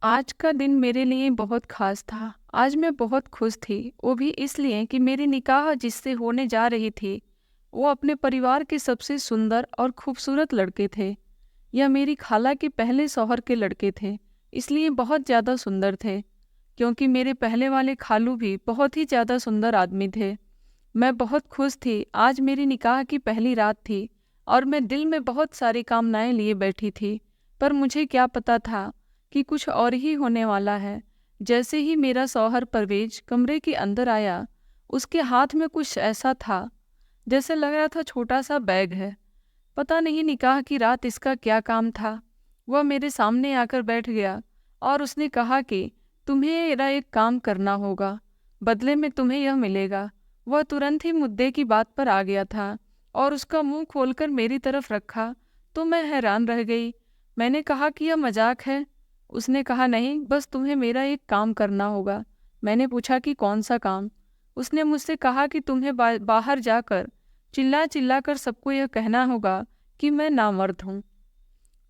आज का दिन मेरे लिए बहुत खास था। आज मैं बहुत खुश थी, वो भी इसलिए कि मेरी निकाह जिससे होने जा रही थी, वो अपने परिवार के सबसे सुंदर और खूबसूरत लड़के थे। यह मेरी खाला के पहले शौहर के लड़के थे, इसलिए बहुत ज़्यादा सुंदर थे, क्योंकि मेरे पहले वाले खालू भी बहुत ही ज़्यादा सुंदर आदमी थे। मैं बहुत खुश थी, आज मेरी निकाह की पहली रात थी और मैं दिल में बहुत सारी कामनाएं लिए बैठी थी, पर मुझे क्या पता था कि कुछ और ही होने वाला है। जैसे ही मेरा शौहर परवेज कमरे के अंदर आया, उसके हाथ में कुछ ऐसा था जैसे लग रहा था छोटा सा बैग है। पता नहीं निकाह की रात इसका क्या काम था। वह मेरे सामने आकर बैठ गया और उसने कहा कि तुम्हें मेरा एक काम करना होगा, बदले में तुम्हें यह मिलेगा। वह तुरंत ही मुद्दे की बात पर आ गया था और उसका मुंह खोलकर मेरी तरफ रखा तो मैं हैरान रह गई। मैंने कहा कि यह मजाक है। उसने कहा नहीं, बस तुम्हें मेरा एक काम करना होगा। मैंने पूछा कि कौन सा काम। उसने मुझसे कहा कि तुम्हें बाहर जाकर चिल्ला चिल्ला कर सबको यह कहना होगा कि मैं नामर्द हूँ।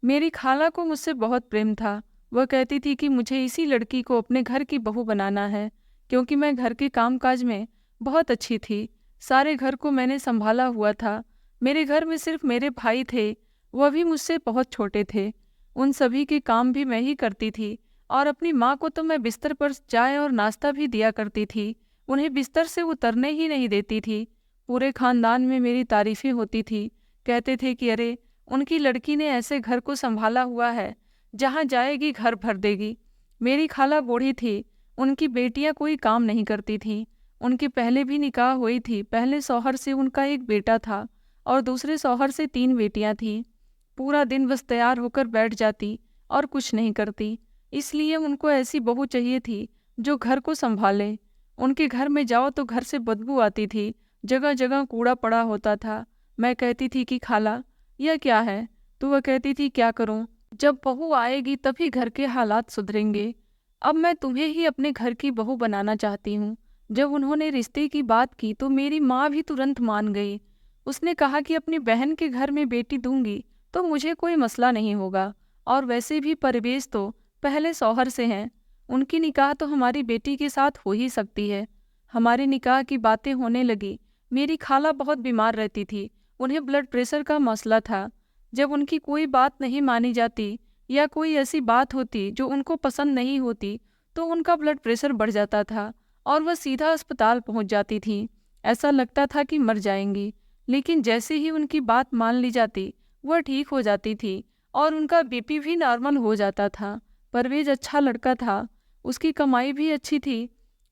मेरी खाला को मुझसे बहुत प्रेम था। वह कहती थी कि मुझे इसी लड़की को अपने घर की बहू बनाना है, क्योंकि मैं घर के कामकाज में बहुत अच्छी थी। सारे घर को मैंने संभाला हुआ था। मेरे घर में सिर्फ मेरे भाई थे, वह भी मुझसे बहुत छोटे थे। उन सभी के काम भी मैं ही करती थी और अपनी माँ को तो मैं बिस्तर पर चाय और नाश्ता भी दिया करती थी। उन्हें बिस्तर से उतरने ही नहीं देती थी। पूरे खानदान में मेरी तारीफें होती थी। कहते थे कि अरे, उनकी लड़की ने ऐसे घर को संभाला हुआ है, जहाँ जाएगी घर भर देगी। मेरी खाला बूढ़ी थी, उनकी बेटियां कोई काम नहीं करती थीं। उनके पहले भी निकाह हुई थी। पहले शौहर से उनका एक बेटा था और दूसरे शौहर से 3 बेटियां थीं। पूरा दिन बस तैयार होकर बैठ जाती और कुछ नहीं करती। इसलिए उनको ऐसी बहू चाहिए थी जो घर को संभाले। उनके घर में जाओ तो घर से बदबू आती थी, जगह जगह कूड़ा पड़ा होता था। मैं कहती थी कि खाला, यह क्या है? तो वह कहती थी क्या करूं, जब बहू आएगी तभी घर के हालात सुधरेंगे। अब मैं तुम्हें ही अपने घर की बहू बनाना चाहती हूँ। जब उन्होंने रिश्ते की बात की तो मेरी माँ भी तुरंत मान गई। उसने कहा कि अपनी बहन के घर में बेटी दूंगी तो मुझे कोई मसला नहीं होगा, और वैसे भी परवेज तो पहले शौहर से हैं, उनकी निकाह तो हमारी बेटी के साथ हो ही सकती है। हमारे निकाह की बातें होने लगी। मेरी खाला बहुत बीमार रहती थी, उन्हें ब्लड प्रेशर का मसला था। जब उनकी कोई बात नहीं मानी जाती या कोई ऐसी बात होती जो उनको पसंद नहीं होती, तो उनका ब्लड प्रेशर बढ़ जाता था और वह सीधा अस्पताल पहुंच जाती थी। ऐसा लगता था कि मर जाएंगी, लेकिन जैसे ही उनकी बात मान ली जाती, वह ठीक हो जाती थी और उनका बीपी भी नॉर्मल हो जाता था। परवेज अच्छा लड़का था, उसकी कमाई भी अच्छी थी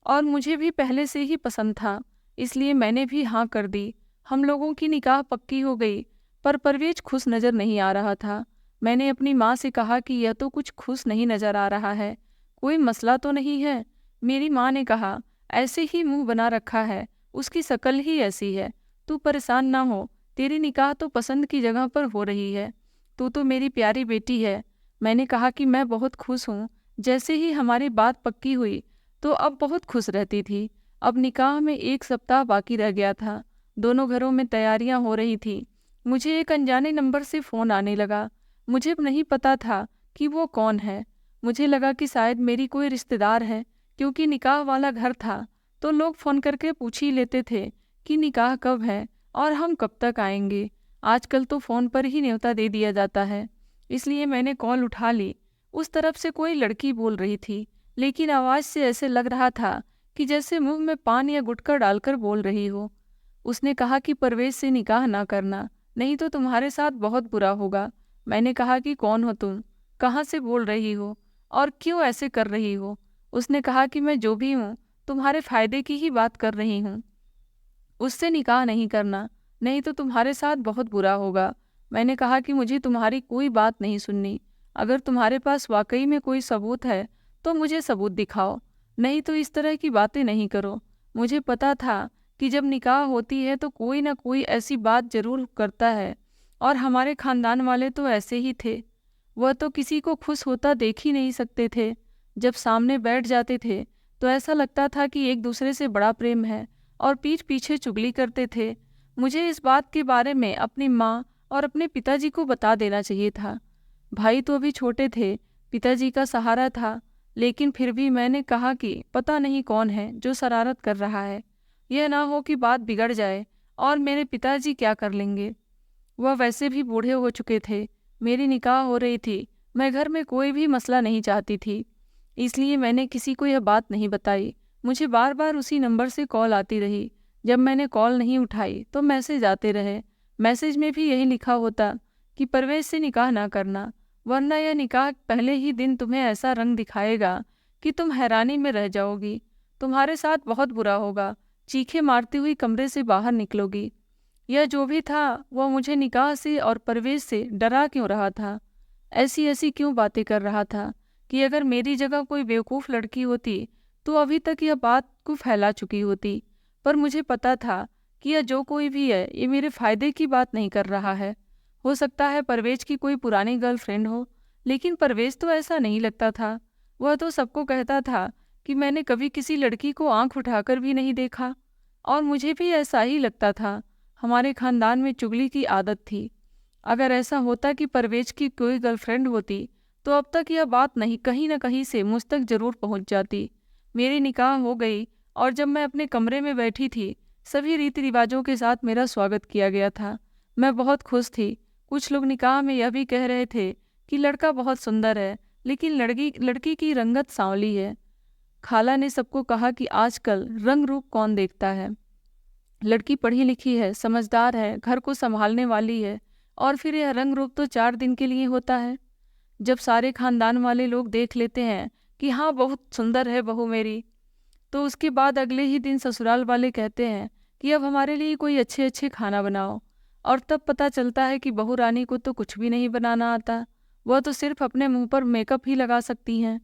और मुझे भी पहले से ही पसंद था, इसलिए मैंने भी हाँ कर दी। हम लोगों की निकाह पक्की हो गई, पर परवेज खुश नज़र नहीं आ रहा था। मैंने अपनी माँ से कहा कि यह तो कुछ खुश नहीं नज़र आ रहा है, कोई मसला तो नहीं है। मेरी माँ ने कहा, ऐसे ही मुंह बना रखा है, उसकी शक्ल ही ऐसी है। तू परेशान ना हो, तेरी निकाह तो पसंद की जगह पर हो रही है, तू तो मेरी प्यारी बेटी है। मैंने कहा कि मैं बहुत खुश हूँ। जैसे ही हमारी बात पक्की हुई तो अब बहुत खुश रहती थी। अब निकाह में 1 सप्ताह बाकी रह गया था। दोनों घरों में तैयारियां हो रही थी। मुझे एक अनजाने नंबर से फ़ोन आने लगा। मुझे नहीं पता था कि वो कौन है। मुझे लगा कि शायद मेरी कोई रिश्तेदार है, क्योंकि निकाह वाला घर था तो लोग फ़ोन करके पूछ ही लेते थे कि निकाह कब है और हम कब तक आएंगे। आजकल तो फ़ोन पर ही न्योता दे दिया जाता है। इसलिए मैंने कॉल उठा ली। उस तरफ से कोई लड़की बोल रही थी, लेकिन आवाज़ से ऐसे लग रहा था कि जैसे मुंह में पान या गुटखा डालकर बोल रही हो। उसने कहा कि परवेज से निकाह ना करना, नहीं तो तुम्हारे साथ बहुत बुरा होगा। मैंने कहा कि कौन हो तुम, कहाँ से बोल रही हो और क्यों ऐसे कर रही हो? उसने कहा कि मैं जो भी हूँ तुम्हारे फायदे की ही बात कर रही हूँ। उससे निकाह नहीं करना, नहीं तो तुम्हारे साथ बहुत बुरा होगा। मैंने कहा कि मुझे तुम्हारी कोई बात नहीं सुननी। अगर तुम्हारे पास वाकई में कोई सबूत है तो मुझे सबूत दिखाओ, नहीं तो इस तरह की बातें नहीं करो। मुझे पता था कि जब निकाह होती है तो कोई ना कोई ऐसी बात जरूर करता है, और हमारे खानदान वाले तो ऐसे ही थे। वह तो किसी को खुश होता देख ही नहीं सकते थे। जब सामने बैठ जाते थे तो ऐसा लगता था कि एक दूसरे से बड़ा प्रेम है, और पीठ पीछे चुगली करते थे। मुझे इस बात के बारे में अपनी माँ और अपने पिताजी को बता देना चाहिए था। भाई तो अभी छोटे थे, पिताजी का सहारा था, लेकिन फिर भी मैंने कहा कि पता नहीं कौन है जो शरारत कर रहा है। यह ना हो कि बात बिगड़ जाए और मेरे पिताजी क्या कर लेंगे। वह वैसे भी बूढ़े हो चुके थे। मेरी निकाह हो रही थी। मैं घर में कोई भी मसला नहीं चाहती थी, इसलिए मैंने किसी को यह बात नहीं बताई। मुझे बार बार उसी नंबर से कॉल आती रही। जब मैंने कॉल नहीं उठाई तो मैसेज आते रहे। मैसेज में भी यही लिखा होता कि परवेज से निकाह ना करना, वरना यह निकाह पहले ही दिन तुम्हें ऐसा रंग दिखाएगा कि तुम हैरानी में रह जाओगी। तुम्हारे साथ बहुत बुरा होगा। चीखें मारती हुई कमरे से बाहर निकलोगी। यह जो भी था वह मुझे निकाह से और परवेज से डरा क्यों रहा था? ऐसी ऐसी क्यों बातें कर रहा था कि अगर मेरी जगह कोई बेवकूफ़ लड़की होती तो अभी तक यह बात को फैला चुकी होती। पर मुझे पता था कि यह जो कोई भी है ये मेरे फ़ायदे की बात नहीं कर रहा है। हो सकता है परवेज की कोई पुरानी गर्लफ्रेंड हो, लेकिन परवेज तो ऐसा नहीं लगता था। वह तो सबको कहता था कि मैंने कभी किसी लड़की को आंख उठाकर भी नहीं देखा, और मुझे भी ऐसा ही लगता था। हमारे खानदान में चुगली की आदत थी। अगर ऐसा होता कि परवेज की कोई गर्लफ्रेंड होती तो अब तक यह बात नहीं कहीं न कहीं से मुझ तक जरूर पहुंच जाती। मेरी निकाह हो गई और जब मैं अपने कमरे में बैठी थी, सभी रीति रिवाजों के साथ मेरा स्वागत किया गया था। मैं बहुत खुश थी। कुछ लोग निकाह में यह भी कह रहे थे कि लड़का बहुत सुंदर है, लेकिन लड़की की रंगत सांवली है। खाला ने सबको कहा कि आजकल रंग रूप कौन देखता है। लड़की पढ़ी लिखी है, समझदार है, घर को संभालने वाली है, और फिर यह रंग रूप तो 4 दिन के लिए होता है। जब सारे खानदान वाले लोग देख लेते हैं कि हाँ बहुत सुंदर है बहू मेरी, तो उसके बाद अगले ही दिन ससुराल वाले कहते हैं कि अब हमारे लिए कोई अच्छे अच्छे खाना बनाओ। और तब पता चलता है कि बहू रानी को तो कुछ भी नहीं बनाना आता, वह तो सिर्फ अपने मुंह पर मेकअप ही लगा सकती हैं।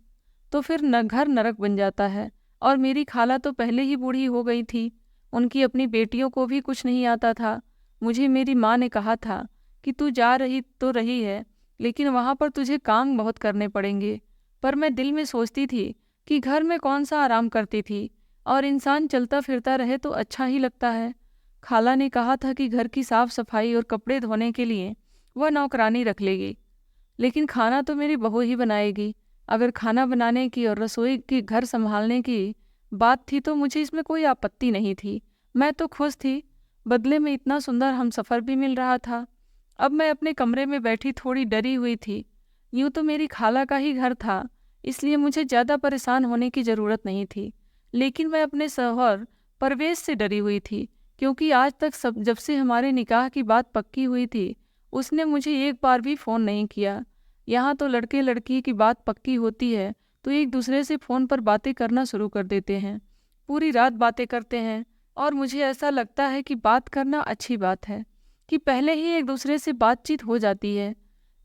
तो फिर न घर नरक बन जाता है। और मेरी खाला तो पहले ही बूढ़ी हो गई थी। उनकी अपनी बेटियों को भी कुछ नहीं आता था। मुझे मेरी माँ ने कहा था कि तू जा रही तो रही है, लेकिन वहाँ पर तुझे काम बहुत करने पड़ेंगे। पर मैं दिल में सोचती थी कि घर में कौन सा आराम करती थी, और इंसान चलता फिरता रहे तो अच्छा ही लगता है। खाला ने कहा था कि घर की साफ सफाई और कपड़े धोने के लिए वह नौकरानी रख लेगी, लेकिन खाना तो मेरी बहू ही बनाएगी। अगर खाना बनाने की और रसोई की घर संभालने की बात थी तो मुझे इसमें कोई आपत्ति नहीं थी। मैं तो खुश थी। बदले में इतना सुंदर हमसफ़र भी मिल रहा था। अब मैं अपने कमरे में बैठी थोड़ी डरी हुई थी। यूँ तो मेरी खाला का ही घर था, इसलिए मुझे ज़्यादा परेशान होने की ज़रूरत नहीं थी। लेकिन मैं अपने शौहर परवेज से डरी हुई थी, क्योंकि आज तक जब से हमारे निकाह की बात पक्की हुई थी, उसने मुझे एक बार भी फ़ोन नहीं किया। यहाँ तो लड़के लड़की की बात पक्की होती है तो एक दूसरे से फ़ोन पर बातें करना शुरू कर देते हैं। पूरी रात बातें करते हैं, और मुझे ऐसा लगता है कि बात करना अच्छी बात है कि पहले ही एक दूसरे से बातचीत हो जाती है।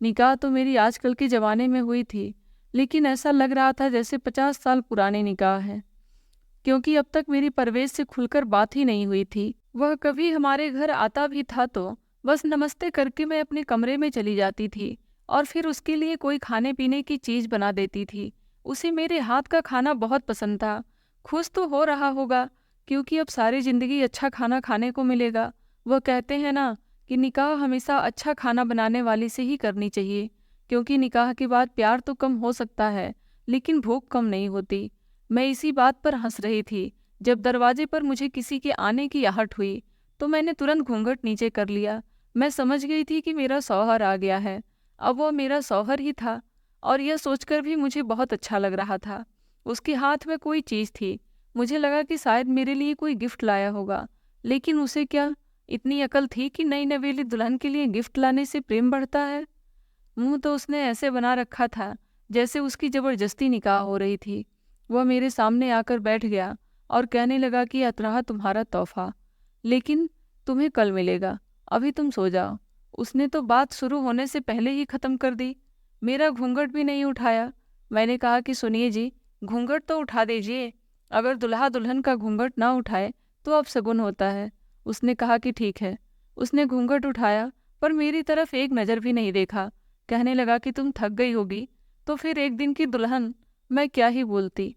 निकाह तो मेरी आजकल के ज़माने में हुई थी, लेकिन ऐसा लग रहा था जैसे 50 साल पुरानी निकाह है, क्योंकि अब तक मेरी परवेज से खुलकर बात ही नहीं हुई थी। वह कभी हमारे घर आता भी था तो बस नमस्ते करके मैं अपने कमरे में चली जाती थी, और फिर उसके लिए कोई खाने पीने की चीज़ बना देती थी। उसे मेरे हाथ का खाना बहुत पसंद था। खुश तो हो रहा होगा, क्योंकि अब सारी ज़िंदगी अच्छा खाना खाने को मिलेगा। वह कहते हैं ना कि निकाह हमेशा अच्छा खाना बनाने वाली से ही करनी चाहिए, क्योंकि निकाह के बाद प्यार तो कम हो सकता है, लेकिन भूख कम नहीं होती। मैं इसी बात पर हंस रही थी जब दरवाजे पर मुझे किसी के आने की आहट हुई, तो मैंने तुरंत घूंघट नीचे कर लिया। मैं समझ गई थी कि मेरा शौहर आ गया है। अब वो मेरा शौहर ही था, और यह सोचकर भी मुझे बहुत अच्छा लग रहा था। उसके हाथ में कोई चीज़ थी। मुझे लगा कि शायद मेरे लिए कोई गिफ्ट लाया होगा, लेकिन उसे क्या इतनी अकल थी कि नई नवेली दुल्हन के लिए गिफ्ट लाने से प्रेम बढ़ता है? मुंह तो उसने ऐसे बना रखा था जैसे उसकी जबरदस्ती निकाह हो रही थी। वह मेरे सामने आकर बैठ गया और कहने लगा कि यह रहा तुम्हारा तोहफा, लेकिन तुम्हें कल मिलेगा, अभी तुम सो जाओ। उसने तो बात शुरू होने से पहले ही ख़त्म कर दी। मेरा घूंघट भी नहीं उठाया। मैंने कहा कि सुनिए जी, घूंघट तो उठा दीजिए। अगर दुल्हा दुल्हन का घूंघट ना उठाए तो अब शगुन होता है। उसने कहा कि ठीक है। उसने घूंघट उठाया, पर मेरी तरफ एक नज़र भी नहीं देखा। कहने लगा कि तुम थक गई होगी, तो फिर एक दिन की दुल्हन, मैं क्या ही बोलती।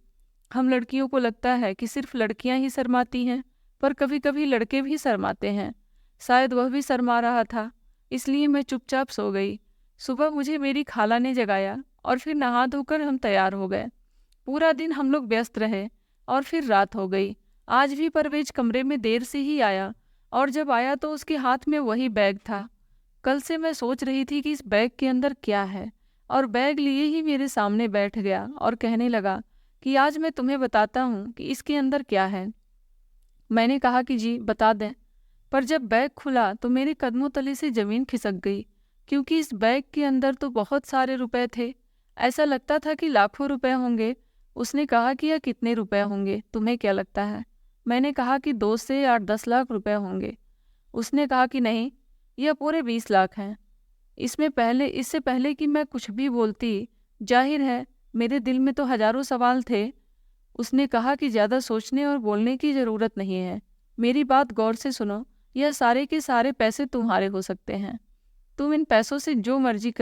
हम लड़कियों को लगता है कि सिर्फ लड़कियां ही शर्माती हैं, पर कभी कभी लड़के भी शर्माते हैं। शायद वह भी शर्मा रहा था, इसलिए मैं चुपचाप सो गई। सुबह मुझे मेरी खाला ने जगाया और फिर नहा धोकर हम तैयार हो गए। पूरा दिन हम लोग व्यस्त रहे और फिर रात हो गई। आज भी परवेज कमरे में देर से ही आया और जब आया तो उसके हाथ में वही बैग था। कल से मैं सोच रही थी कि इस बैग के अंदर क्या है, और बैग लिए ही मेरे सामने बैठ गया और कहने लगा कि आज मैं तुम्हें बताता हूँ कि इसके अंदर क्या है। मैंने कहा कि जी बता दें, पर जब बैग खुला तो मेरे कदमों तले से जमीन खिसक गई, क्योंकि इस बैग के अंदर तो बहुत सारे रुपए थे। ऐसा लगता था कि लाखों रुपए होंगे। उसने कहा कि यह कितने रुपए होंगे, तुम्हें क्या लगता है? मैंने कहा कि 2 से 8-10 लाख रुपए होंगे। उसने कहा कि नहीं, यह पूरे 20 लाख हैं। इससे पहले कि मैं कुछ भी बोलती, जाहिर है मेरे दिल में तो हजारों सवाल थे। उसने कहा कि ज़्यादा सोचने और बोलने की ज़रूरत नहीं है। मेरी बात गौर से सुनो, यह सारे के सारे पैसे तुम्हारे हो सकते हैं। तुम इन पैसों से जो मर्जी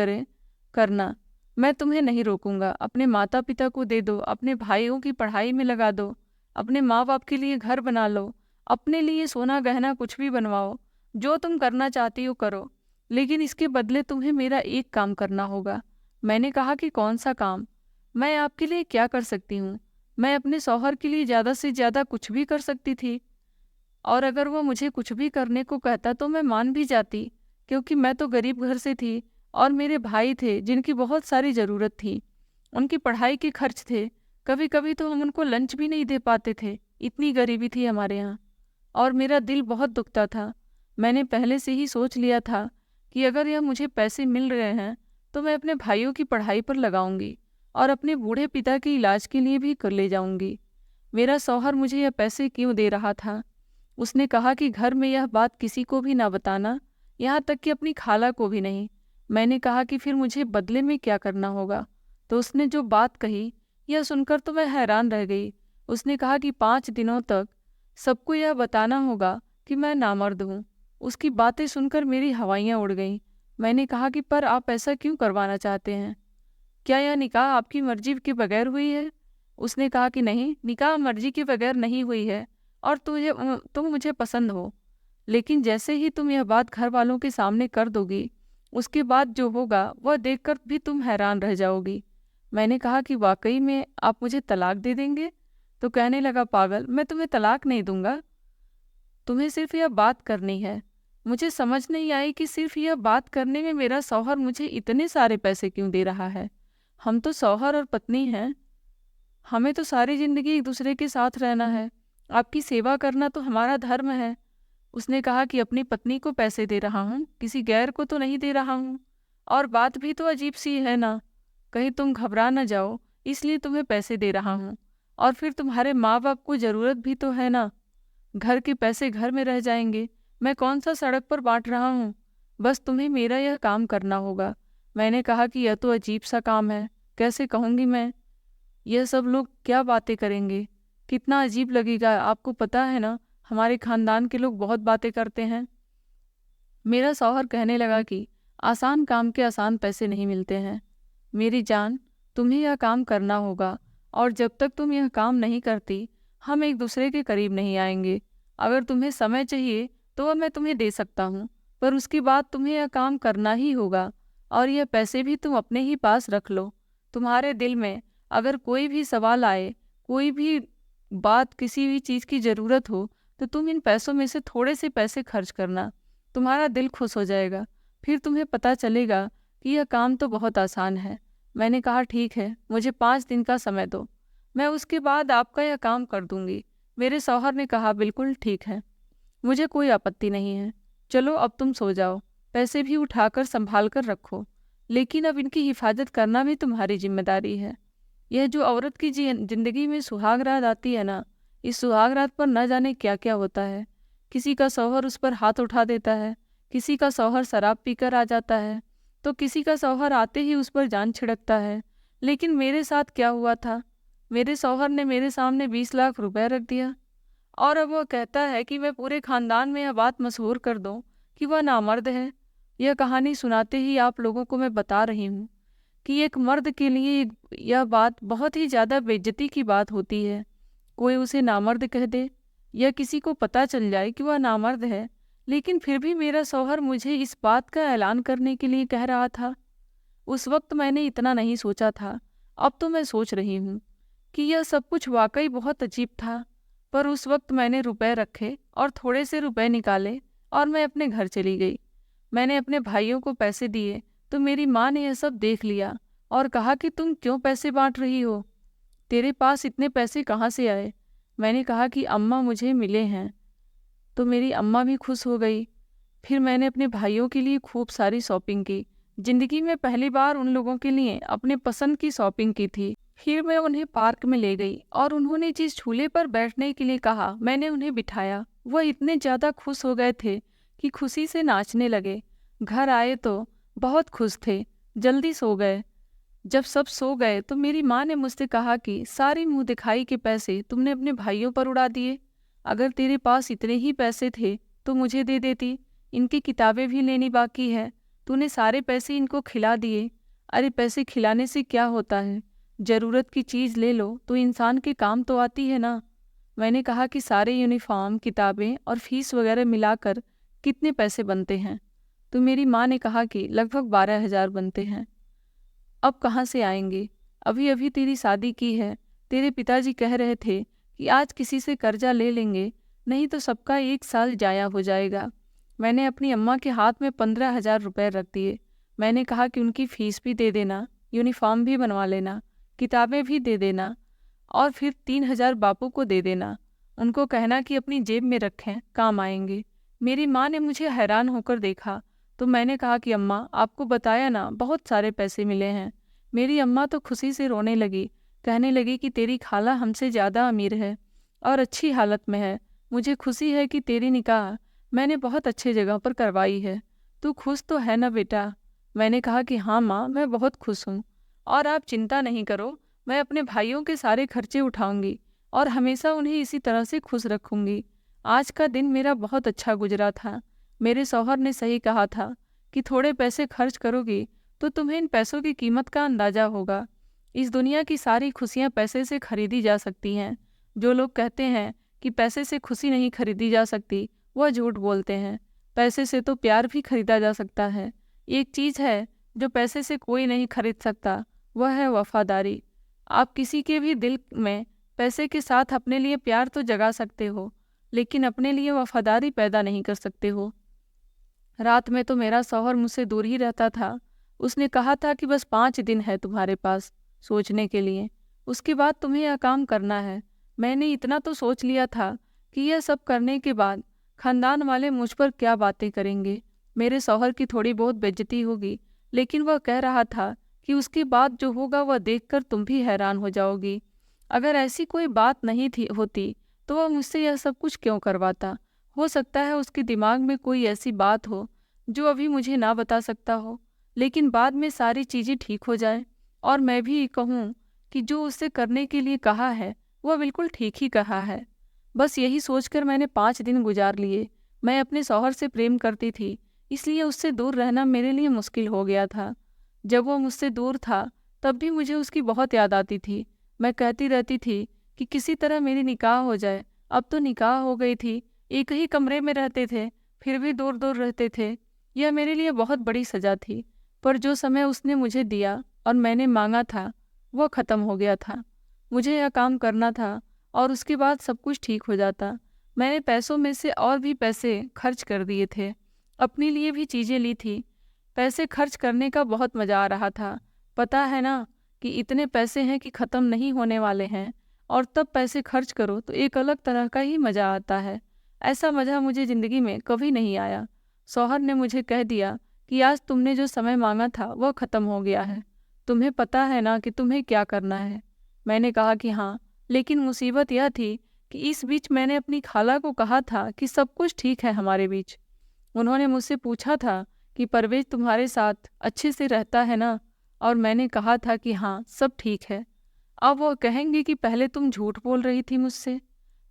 करना, मैं तुम्हें नहीं रोकूंगा। अपने माता पिता को दे दो, अपने भाइयों की पढ़ाई में लगा दो, अपने माँ बाप के लिए घर बना लो, अपने लिए सोना गहना कुछ भी बनवाओ, जो तुम करना चाहती हो करो, लेकिन इसके बदले तुम्हें मेरा एक काम करना होगा। मैंने कहा कि कौन सा काम? मैं आपके लिए क्या कर सकती हूँ? मैं अपने शौहर के लिए ज़्यादा से ज़्यादा कुछ भी कर सकती थी, और अगर वो मुझे कुछ भी करने को कहता तो मैं मान भी जाती, क्योंकि मैं तो गरीब घर से थी और मेरे भाई थे जिनकी बहुत सारी ज़रूरत थी। उनकी पढ़ाई के खर्च थे, कभी कभी तो हम उनको लंच भी नहीं दे पाते थे, इतनी गरीबी थी हमारे यहाँ। और मेरा दिल बहुत दुखता था। मैंने पहले से ही सोच लिया था कि अगर यह मुझे पैसे मिल रहे हैं तो मैं अपने भाइयों की पढ़ाई पर लगाऊंगी और अपने बूढ़े पिता के इलाज के लिए भी कर ले जाऊंगी। मेरा शौहर मुझे यह पैसे क्यों दे रहा था? उसने कहा कि घर में यह बात किसी को भी ना बताना, यहाँ तक कि अपनी खाला को भी नहीं। मैंने कहा कि फिर मुझे बदले में क्या करना होगा? तो उसने जो बात कही, यह सुनकर तो मैं हैरान रह गई। उसने कहा कि 5 दिनों तक सबको यह बताना होगा कि मैं नामर्द हूँ। उसकी बातें सुनकर मेरी हवाइयाँ उड़ गईं। मैंने कहा कि पर आप ऐसा क्यों करवाना चाहते हैं? क्या यह निकाह आपकी मर्जी के बगैर हुई है? उसने कहा कि नहीं, निकाह मर्जी के बगैर नहीं हुई है, और तुम मुझे पसंद हो, लेकिन जैसे ही तुम यह बात घर वालों के सामने कर दोगी, उसके बाद जो होगा वह देखकर भी तुम हैरान रह जाओगी। मैंने कहा कि वाकई में आप मुझे तलाक दे देंगे? तो कहने लगा, पागल, मैं तुम्हें तलाक नहीं दूंगा, तुम्हें सिर्फ यह बात करनी है। मुझे समझ नहीं आई कि सिर्फ यह बात करने में मेरा शौहर मुझे इतने सारे पैसे क्यों दे रहा है। हम तो शौहर और पत्नी हैं, हमें तो सारी जिंदगी एक दूसरे के साथ रहना है। आपकी सेवा करना तो हमारा धर्म है। उसने कहा कि अपनी पत्नी को पैसे दे रहा हूँ, किसी गैर को तो नहीं दे रहा हूँ। और बात भी तो अजीब सी है ना, कहीं तुम घबरा न जाओ इसलिए तुम्हें पैसे दे रहा हूँ, और फिर तुम्हारे माँ बाप को ज़रूरत भी तो है ना। घर के पैसे घर में रह जाएंगे, मैं कौन सा सड़क पर बांट रहा हूँ। बस तुम्हें मेरा यह काम करना होगा। मैंने कहा कि यह तो अजीब सा काम है, कैसे कहूँगी मैं? यह सब लोग क्या बातें करेंगे, कितना अजीब लगेगा। आपको पता है ना, हमारे खानदान के लोग बहुत बातें करते हैं। मेरा शौहर कहने लगा कि आसान काम के आसान पैसे नहीं मिलते हैं। मेरी जान, तुम्हें यह काम करना होगा, और जब तक तुम यह काम नहीं करती हम एक दूसरे के करीब नहीं आएंगे। अगर तुम्हें समय चाहिए तो वह मैं तुम्हें दे सकता हूँ, पर उसके बाद तुम्हें यह काम करना ही होगा, और यह पैसे भी तुम अपने ही पास रख लो। तुम्हारे दिल में अगर कोई भी सवाल आए, कोई भी बात, किसी भी चीज़ की ज़रूरत हो, तो तुम इन पैसों में से थोड़े से पैसे खर्च करना, तुम्हारा दिल खुश हो जाएगा। फिर तुम्हें पता चलेगा कि यह काम तो बहुत आसान है। मैंने कहा ठीक है, मुझे 5 दिन का समय दो, मैं उसके बाद आपका यह काम कर दूंगी। मेरे शौहर ने कहा बिल्कुल ठीक है, मुझे कोई आपत्ति नहीं है। चलो अब तुम सो जाओ, पैसे भी उठाकर संभाल कर रखो, लेकिन अब इनकी हिफाजत करना भी तुम्हारी जिम्मेदारी है। यह जो औरत की जिंदगी में सुहाग रात आती है ना, इस सुहाग रात पर न जाने क्या क्या होता है। किसी का शौहर उस पर हाथ उठा देता है, किसी का शौहर शराब पीकर आ जाता है, तो किसी का शौहर आते ही उस पर जान छिड़कता है। लेकिन मेरे साथ क्या हुआ था? मेरे शौहर ने मेरे सामने 20 लाख रुपए रख दिया, और अब वह कहता है कि मैं पूरे खानदान में यह बात मशहूर कर दूं कि वह नामर्द है। यह कहानी सुनाते ही आप लोगों को मैं बता रही हूँ कि एक मर्द के लिए यह बात बहुत ही ज़्यादा बेइज्जती की बात होती है। कोई उसे नामर्द कह दे, या किसी को पता चल जाए कि वह नामर्द है, लेकिन फिर भी मेरा शौहर मुझे इस बात का ऐलान करने के लिए कह रहा था। उस वक्त मैंने इतना नहीं सोचा था। अब तो मैं सोच रही हूँ कि यह सब कुछ वाकई बहुत अजीब था। पर उस वक्त मैंने रुपए रखे और थोड़े से रुपए निकाले और मैं अपने घर चली गई। मैंने अपने भाइयों को पैसे दिए तो मेरी माँ ने यह सब देख लिया और कहा कि तुम क्यों पैसे बांट रही हो? तेरे पास इतने पैसे कहाँ से आए? मैंने कहा कि अम्मा मुझे मिले हैं। तो मेरी अम्मा भी खुश हो गई। फिर मैंने अपने भाइयों के लिए खूब सारी शॉपिंग की। जिंदगी में पहली बार उन लोगों के लिए अपने पसंद की शॉपिंग की थी। फिर मैं उन्हें पार्क में ले गई और उन्होंने जिस झूले पर बैठने के लिए कहा मैंने उन्हें बिठाया। वह इतने ज़्यादा खुश हो गए थे कि खुशी से नाचने लगे। घर आए तो बहुत खुश थे, जल्दी सो गए। जब सब सो गए तो मेरी माँ ने मुझसे कहा कि सारी मुंह दिखाई के पैसे तुमने अपने भाइयों पर उड़ा दिए। अगर तेरे पास इतने ही पैसे थे तो मुझे दे देती। इनकी किताबें भी लेनी बाकी है। तूने सारे पैसे इनको खिला दिए। अरे पैसे खिलाने से क्या होता है? जरूरत की चीज़ ले लो तो इंसान के काम तो आती है ना। मैंने कहा कि सारे यूनिफॉर्म, किताबें और फीस वगैरह मिलाकर कितने पैसे बनते हैं? तो मेरी माँ ने कहा कि लगभग 12,000 बनते हैं। अब कहाँ से आएंगे? अभी अभी तेरी शादी की है। तेरे पिताजी कह रहे थे कि आज किसी से कर्जा ले लेंगे, नहीं तो सबका 1 साल जाया हो जाएगा। मैंने अपनी अम्मा के हाथ में 15,000 रुपये रख दिए। मैंने कहा कि उनकी फीस भी दे देना, यूनिफॉर्म भी बनवा लेना, किताबें भी दे देना और फिर 3,000 बापू को दे देना। उनको कहना कि अपनी जेब में रखें, काम आएंगे। मेरी माँ ने मुझे हैरान होकर देखा तो मैंने कहा कि अम्मा आपको बताया ना, बहुत सारे पैसे मिले हैं। मेरी अम्मा तो खुशी से रोने लगी, कहने लगी कि तेरी खाला हमसे ज़्यादा अमीर है और अच्छी हालत में है। मुझे खुशी है कि तेरी निकाह मैंने बहुत अच्छे जगह पर करवाई है। तू खुश तो है ना बेटा? मैंने कहा कि हाँ माँ, मैं बहुत खुश हूँ और आप चिंता नहीं करो, मैं अपने भाइयों के सारे खर्चे उठाऊंगी और हमेशा उन्हें इसी तरह से खुश रखूंगी। आज का दिन मेरा बहुत अच्छा गुजरा था। मेरे शौहर ने सही कहा था कि थोड़े पैसे खर्च करोगी तो तुम्हें इन पैसों की कीमत का अंदाजा होगा। इस दुनिया की सारी खुशियां पैसे से खरीदी जा सकती हैं। जो लोग कहते हैं कि पैसे से खुशी नहीं खरीदी जा सकती, वह झूठ बोलते हैं। पैसे से तो प्यार भी खरीदा जा सकता है। एक चीज़ है जो पैसे से कोई नहीं खरीद सकता, वह है वफादारी। आप किसी के भी दिल में पैसे के साथ अपने लिए प्यार तो जगा सकते हो, लेकिन अपने लिए वफादारी पैदा नहीं कर सकते हो। रात में तो मेरा शौहर मुझसे दूर ही रहता था। उसने कहा था कि बस 5 दिन है तुम्हारे पास सोचने के लिए, उसके बाद तुम्हें यह काम करना है। मैंने इतना तो सोच लिया था कि यह सब करने के बाद खानदान वाले मुझ पर क्या बातें करेंगे। मेरे शौहर की थोड़ी बहुत बेइज्जती होगी, लेकिन वह कह रहा था कि उसके बाद जो होगा वह देखकर तुम भी हैरान हो जाओगी। अगर ऐसी कोई बात नहीं थी होती तो वह मुझसे यह सब कुछ क्यों करवाता? हो सकता है उसके दिमाग में कोई ऐसी बात हो जो अभी मुझे ना बता सकता हो, लेकिन बाद में सारी चीज़ें ठीक हो जाए और मैं भी कहूँ कि जो उससे करने के लिए कहा है वह बिल्कुल ठीक ही कहा है। बस यही सोचकर मैंने 5 दिन गुजार लिए। मैं अपने शौहर से प्रेम करती थी, इसलिए उससे दूर रहना मेरे लिए मुश्किल हो गया था। जब वो मुझसे दूर था तब भी मुझे उसकी बहुत याद आती थी। मैं कहती रहती थी कि किसी तरह मेरी निकाह हो जाए। अब तो निकाह हो गई थी, एक ही कमरे में रहते थे, फिर भी दूर दूर रहते थे। यह मेरे लिए बहुत बड़ी सज़ा थी। पर जो समय उसने मुझे दिया और मैंने मांगा था वह ख़त्म हो गया था। मुझे यह काम करना था और उसके बाद सब कुछ ठीक हो जाता। मैंने पैसों में से और भी पैसे खर्च कर दिए थे, अपने लिए भी चीज़ें ली थी। पैसे खर्च करने का बहुत मज़ा आ रहा था। पता है ना कि इतने पैसे हैं कि ख़त्म नहीं होने वाले हैं, और तब पैसे खर्च करो तो एक अलग तरह का ही मज़ा आता है। ऐसा मज़ा मुझे ज़िंदगी में कभी नहीं आया। शौहर ने मुझे कह दिया कि आज तुमने जो समय मांगा था वह ख़त्म हो गया है। तुम्हें पता है ना कि तुम्हें क्या करना है? मैंने कहा कि हाँ, लेकिन मुसीबत यह थी कि इस बीच मैंने अपनी खाला को कहा था कि सब कुछ ठीक है हमारे बीच। उन्होंने मुझसे पूछा था कि परवेज तुम्हारे साथ अच्छे से रहता है ना, और मैंने कहा था कि हाँ सब ठीक है। अब वो कहेंगे कि पहले तुम झूठ बोल रही थी मुझसे।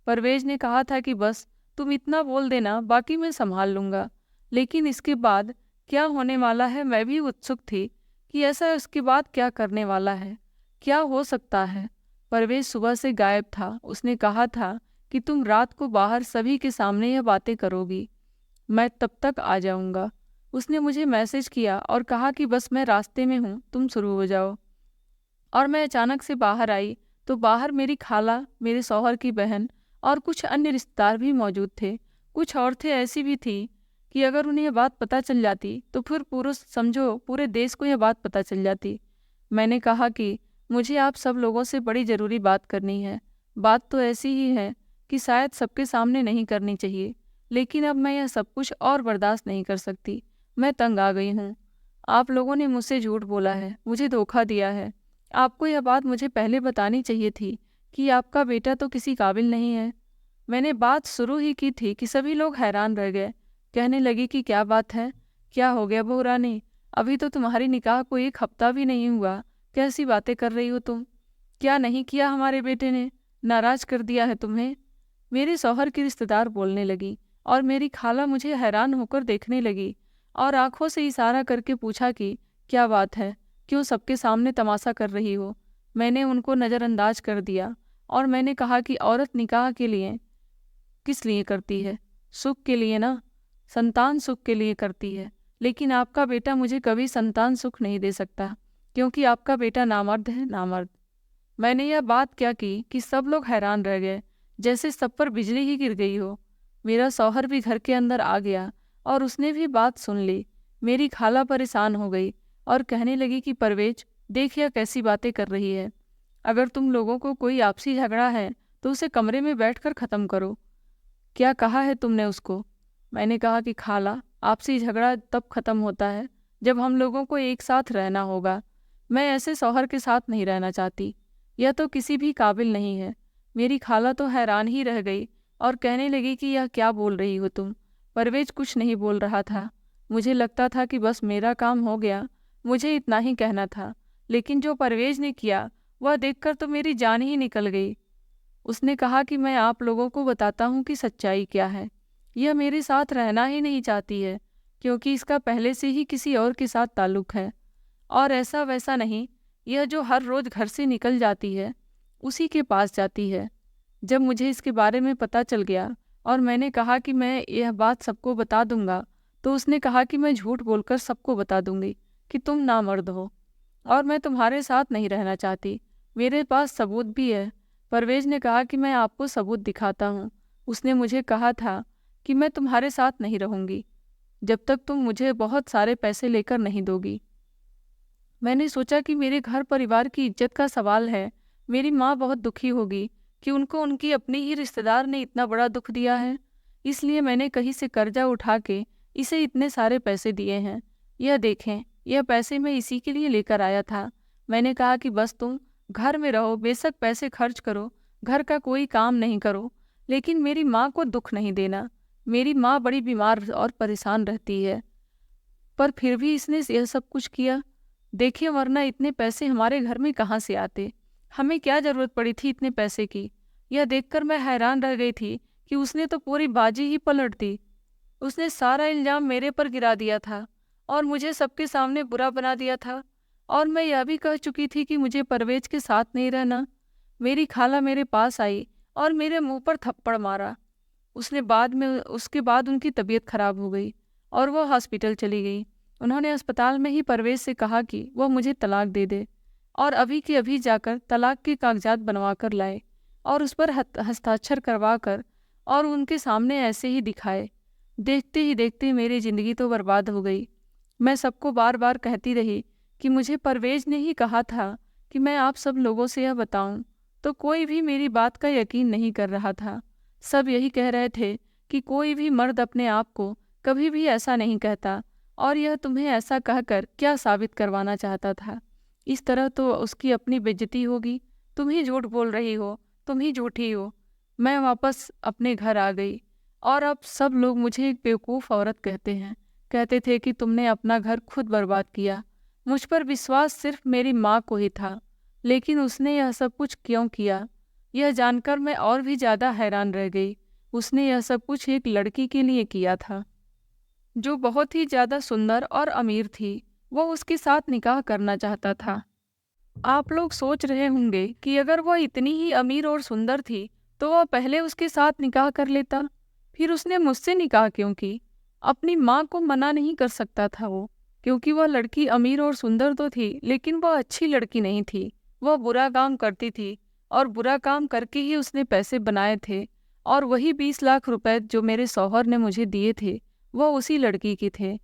परवेज ने कहा था कि बस तुम इतना बोल देना, बाकी मैं संभाल लूँगा। लेकिन इसके बाद क्या होने वाला है मैं भी उत्सुक थी कि ऐसा इसके बाद क्या करने वाला है, क्या हो सकता है। परवेज सुबह से गायब था। उसने कहा था कि तुम रात को बाहर सभी के सामने यह बातें करोगी, मैं तब तक आ जाऊँगा। उसने मुझे मैसेज किया और कहा कि बस मैं रास्ते में हूँ, तुम शुरू हो जाओ। और मैं अचानक से बाहर आई तो बाहर मेरी खाला, मेरे शौहर की बहन और कुछ अन्य रिश्तेदार भी मौजूद थे। कुछ औरतें ऐसी भी थी कि अगर उन्हें यह बात पता चल जाती तो फिर पूरा समझो पूरे देश को यह बात पता चल जाती। मैंने कहा कि मुझे आप सब लोगों से बड़ी ज़रूरी बात करनी है। बात तो ऐसी ही है कि शायद सबके सामने नहीं करनी चाहिए, लेकिन अब मैं यह सब कुछ और बर्दाश्त नहीं कर सकती। मैं तंग आ गई हूँ। आप लोगों ने मुझसे झूठ बोला है, मुझे धोखा दिया है। आपको यह बात मुझे पहले बतानी चाहिए थी कि आपका बेटा तो किसी काबिल नहीं है। मैंने बात शुरू ही की थी कि सभी लोग हैरान रह गए। कहने लगी कि क्या बात है, क्या हो गया बहू रानी, अभी तो तुम्हारी निकाह को 1 हफ्ता भी नहीं हुआ, कैसी बातें कर रही हो तुम? क्या नहीं किया हमारे बेटे ने, नाराज कर दिया है तुम्हें? मेरे शौहर की रिश्तेदार बोलने लगी और मेरी खाला मुझे हैरान होकर देखने लगी और आंखों से इशारा करके पूछा कि क्या बात है, क्यों सबके सामने तमाशा कर रही हो? मैंने उनको नज़रअंदाज कर दिया और मैंने कहा कि औरत निकाह के लिए किस लिए करती है? सुख के लिए ना, संतान सुख के लिए करती है। लेकिन आपका बेटा मुझे कभी संतान सुख नहीं दे सकता, क्योंकि आपका बेटा नामर्द है, नामर्द। मैंने यह बात क्या की कि सब लोग हैरान रह गए, जैसे सब पर बिजली ही गिर गई हो। मेरा शौहर भी घर के अंदर आ गया और उसने भी बात सुन ली। मेरी खाला परेशान हो गई और कहने लगी कि परवेज, देख यह कैसी बातें कर रही है। अगर तुम लोगों को कोई आपसी झगड़ा है तो उसे कमरे में बैठकर ख़त्म करो। क्या कहा है तुमने उसको? मैंने कहा कि खाला, आपसी झगड़ा तब खत्म होता है जब हम लोगों को एक साथ रहना होगा। मैं ऐसे शौहर के साथ नहीं रहना चाहती, यह तो किसी भी काबिल नहीं है। मेरी खाला तो हैरान ही रह गई और कहने लगी कि यह क्या बोल रही हो तुम? परवेज कुछ नहीं बोल रहा था। मुझे लगता था कि बस मेरा काम हो गया, मुझे इतना ही कहना था। लेकिन जो परवेज ने किया वह देखकर तो मेरी जान ही निकल गई। उसने कहा कि मैं आप लोगों को बताता हूँ कि सच्चाई क्या है। यह मेरे साथ रहना ही नहीं चाहती है, क्योंकि इसका पहले से ही किसी और के साथ ताल्लुक है। और ऐसा वैसा नहीं, यह जो हर रोज़ घर से निकल जाती है उसी के पास जाती है। जब मुझे इसके बारे में पता चल गया और मैंने कहा कि मैं यह बात सबको बता दूंगा, तो उसने कहा कि मैं झूठ बोलकर सबको बता दूंगी कि तुम नामर्द हो और मैं तुम्हारे साथ नहीं रहना चाहती। मेरे पास सबूत भी है। परवेज ने कहा कि मैं आपको सबूत दिखाता हूँ। उसने मुझे कहा था कि मैं तुम्हारे साथ नहीं रहूँगी जब तक तुम मुझे बहुत सारे पैसे लेकर नहीं दोगी। मैंने सोचा कि मेरे घर परिवार की इज्जत का सवाल है। मेरी माँ बहुत दुखी होगी कि उनको उनकी अपनी ही रिश्तेदार ने इतना बड़ा दुख दिया है। इसलिए मैंने कहीं से कर्जा उठा के इसे इतने सारे पैसे दिए हैं। यह देखें, यह पैसे मैं इसी के लिए लेकर आया था। मैंने कहा कि बस तुम घर में रहो, बेशक पैसे खर्च करो, घर का कोई काम नहीं करो, लेकिन मेरी माँ को दुख नहीं देना। मेरी माँ बड़ी बीमार और परेशान रहती है। पर फिर भी इसने यह सब कुछ किया। देखिए, वरना इतने पैसे हमारे घर में कहाँ से आते? हमें क्या जरूरत पड़ी थी इतने पैसे की? यह देखकर मैं हैरान रह गई थी कि उसने तो पूरी बाजी ही पलट दी। उसने सारा इल्जाम मेरे पर गिरा दिया था और मुझे सबके सामने बुरा बना दिया था। और मैं यह भी कह चुकी थी कि मुझे परवेज के साथ नहीं रहना। मेरी खाला मेरे पास आई और मेरे मुंह पर थप्पड़ मारा। उसके बाद उनकी तबीयत खराब हो गई और वह हॉस्पिटल चली गई। उन्होंने अस्पताल में ही परवेज से कहा कि वह मुझे तलाक दे दे और अभी के अभी जाकर तलाक के कागजात बनवा कर लाए और उस पर हस्ताक्षर करवा कर और उनके सामने ऐसे ही दिखाए। देखते ही देखते मेरी ज़िंदगी तो बर्बाद हो गई। मैं सबको बार बार कहती रही कि मुझे परवेज ने ही कहा था कि मैं आप सब लोगों से यह बताऊं, तो कोई भी मेरी बात का यकीन नहीं कर रहा था। सब यही कह रहे थे कि कोई भी मर्द अपने आप को कभी भी ऐसा नहीं कहता और यह तुम्हें ऐसा कहकर क्या साबित करवाना चाहता था। इस तरह तो उसकी अपनी बेइज्जती होगी। तुम ही झूठ बोल रही हो, तुम ही झूठी हो। मैं वापस अपने घर आ गई और अब सब लोग मुझे एक बेवकूफ़ औरत कहते हैं। कहते थे कि तुमने अपना घर खुद बर्बाद किया। मुझ पर विश्वास सिर्फ मेरी माँ को ही था, लेकिन उसने यह सब कुछ क्यों किया, यह जानकर मैं और भी ज़्यादा हैरान रह गई। उसने यह सब कुछ एक लड़की के लिए किया था जो बहुत ही ज़्यादा सुंदर और अमीर थी। वो उसके साथ निकाह करना चाहता था। आप लोग सोच रहे होंगे कि अगर वह इतनी ही अमीर और सुंदर थी तो वह पहले उसके साथ निकाह कर लेता, फिर उसने मुझसे निकाह क्यों की? अपनी माँ को मना नहीं कर सकता था वो, क्योंकि वह लड़की अमीर और सुंदर तो थी, लेकिन वह अच्छी लड़की नहीं थी। वह बुरा काम करती थी और बुरा काम करके ही उसने पैसे बनाए थे। और वही 20 लाख रुपए जो मेरे शौहर ने मुझे दिए थे, वह उसी लड़की के थे।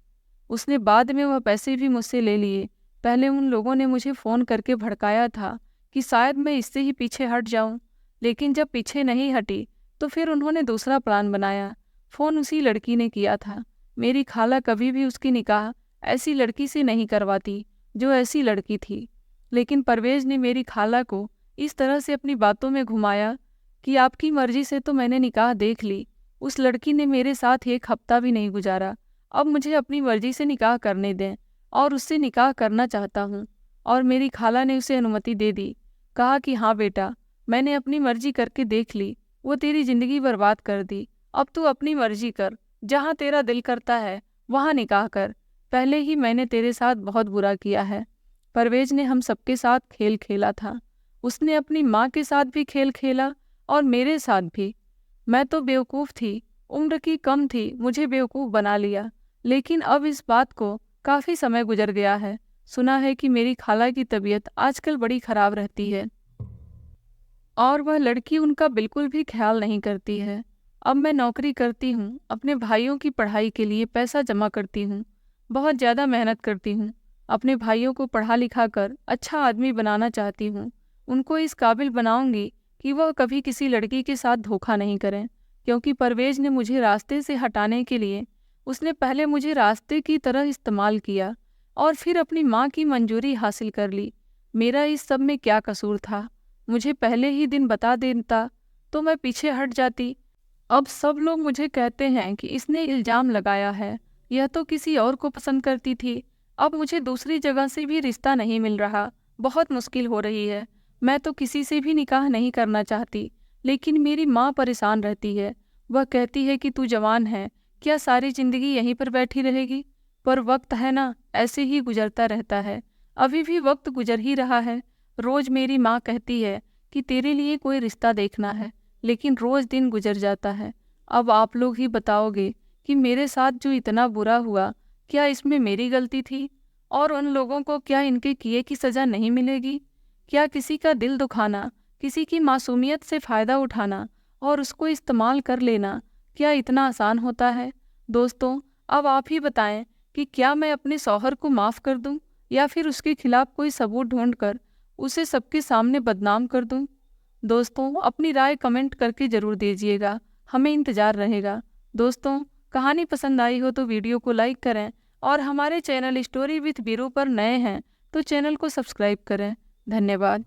उसने बाद में वह पैसे भी मुझसे ले लिए। पहले उन लोगों ने मुझे फ़ोन करके भड़काया था कि शायद मैं इससे ही पीछे हट जाऊं, लेकिन जब पीछे नहीं हटी तो फिर उन्होंने दूसरा प्लान बनाया। फ़ोन उसी लड़की ने किया था। मेरी खाला कभी भी उसकी निकाह ऐसी लड़की से नहीं करवाती जो ऐसी लड़की थी, लेकिन परवेज़ ने मेरी खाला को इस तरह से अपनी बातों में घुमाया कि आपकी मर्जी से तो मैंने निकाह देख ली, उस लड़की ने मेरे साथ 1 हफ्ता भी नहीं गुजारा, अब मुझे अपनी मर्जी से निकाह करने दें और उससे निकाह करना चाहता हूँ। और मेरी खाला ने उसे अनुमति दे दी। कहा कि हाँ बेटा, मैंने अपनी मर्जी करके देख ली, वो तेरी ज़िंदगी बर्बाद कर दी, अब तू अपनी मर्जी कर, जहाँ तेरा दिल करता है वहाँ निकाह कर। पहले ही मैंने तेरे साथ बहुत बुरा किया है। परवेज़ ने हम सबके साथ खेल खेला था। उसने अपनी माँ के साथ भी खेल खेला और मेरे साथ भी। मैं तो बेवकूफ़ थी, उम्र की कम थी, मुझे बेवकूफ़ बना लिया। लेकिन अब इस बात को काफ़ी समय गुजर गया है। सुना है कि मेरी खाला की तबीयत आजकल बड़ी ख़राब रहती है और वह लड़की उनका बिल्कुल भी ख्याल नहीं करती है। अब मैं नौकरी करती हूँ, अपने भाइयों की पढ़ाई के लिए पैसा जमा करती हूँ, बहुत ज़्यादा मेहनत करती हूँ। अपने भाइयों को पढ़ा लिखा कर अच्छा आदमी बनाना चाहती हूँ। उनको इस काबिल बनाऊंगी कि वह कभी किसी लड़की के साथ धोखा नहीं करें, क्योंकि परवेज़ ने मुझे रास्ते से हटाने के लिए उसने पहले मुझे रास्ते की तरह इस्तेमाल किया और फिर अपनी माँ की मंजूरी हासिल कर ली। मेरा इस सब में क्या कसूर था? मुझे पहले ही दिन बता देता तो मैं पीछे हट जाती। अब सब लोग मुझे कहते हैं कि इसने इल्ज़ाम लगाया है, यह तो किसी और को पसंद करती थी। अब मुझे दूसरी जगह से भी रिश्ता नहीं मिल रहा, बहुत मुश्किल हो रही है। मैं तो किसी से भी निकाह नहीं करना चाहती, लेकिन मेरी माँ परेशान रहती है। वह कहती है कि तू जवान है, क्या सारी ज़िंदगी यहीं पर बैठी रहेगी? पर वक्त है ना, ऐसे ही गुजरता रहता है। अभी भी वक्त गुजर ही रहा है। रोज़ मेरी माँ कहती है कि तेरे लिए कोई रिश्ता देखना है, लेकिन रोज़ दिन गुजर जाता है। अब आप लोग ही बताओगे कि मेरे साथ जो इतना बुरा हुआ, क्या इसमें मेरी गलती थी? और उन लोगों को क्या इनके किए की सज़ा नहीं मिलेगी? क्या किसी का दिल दुखाना, किसी की मासूमियत से फ़ायदा उठाना और उसको इस्तेमाल कर लेना, क्या इतना आसान होता है? दोस्तों, अब आप ही बताएं कि क्या मैं अपने शौहर को माफ़ कर दूं या फिर उसके खिलाफ कोई सबूत ढूंढकर उसे सबके सामने बदनाम कर दूं? दोस्तों, अपनी राय कमेंट करके ज़रूर दीजिएगा, हमें इंतज़ार रहेगा। दोस्तों, कहानी पसंद आई हो तो वीडियो को लाइक करें और हमारे चैनल स्टोरी विथ बीरू पर नए हैं तो चैनल को सब्सक्राइब करें। धन्यवाद।